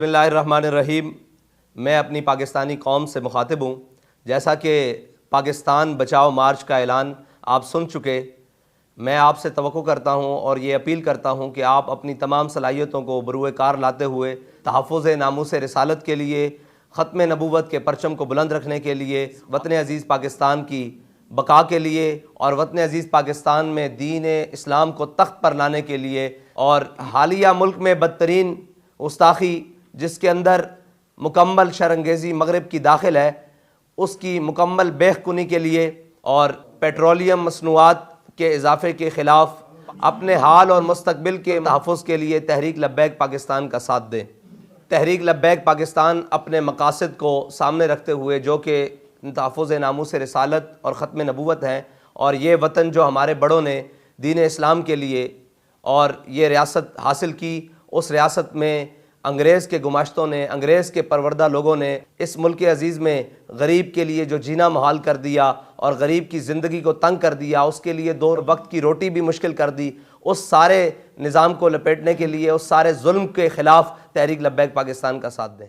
بسم اللہ الرحمن الرحیم۔ میں اپنی پاکستانی قوم سے مخاطب ہوں۔ جیسا کہ پاکستان بچاؤ مارچ کا اعلان آپ سن چکے، میں آپ سے توقع کرتا ہوں اور یہ اپیل کرتا ہوں کہ آپ اپنی تمام صلاحیتوں کو بروئے کار لاتے ہوئے تحفظ ناموس رسالت کے لیے، ختم نبوت کے پرچم کو بلند رکھنے کے لیے، وطن عزیز پاکستان کی بقا کے لیے اور وطن عزیز پاکستان میں دین اسلام کو تخت پر لانے کے لیے، اور حالیہ ملک میں بدترین گستاخی جس کے اندر مکمل شرانگیزی مغرب کی داخل ہے، اس کی مکمل بیخ کنی کے لیے اور پیٹرولیم مصنوعات کے اضافے کے خلاف اپنے حال اور مستقبل کے تحفظ کے لیے تحریک لبیک پاکستان کا ساتھ دیں۔ تحریک لبیک پاکستان اپنے مقاصد کو سامنے رکھتے ہوئے، جو کہ تحفظ ناموس رسالت اور ختم نبوت ہیں، اور یہ وطن جو ہمارے بڑوں نے دین اسلام کے لیے اور یہ ریاست حاصل کی، اس ریاست میں انگریز کے گماشتوں نے، انگریز کے پروردہ لوگوں نے اس ملک عزیز میں غریب کے لیے جو جینا محال کر دیا اور غریب کی زندگی کو تنگ کر دیا، اس کے لیے 2 وقت کی روٹی بھی مشکل کر دی، اس سارے نظام کو لپیٹنے کے لیے، اس سارے ظلم کے خلاف تحریک لبیک پاکستان کا ساتھ دیں۔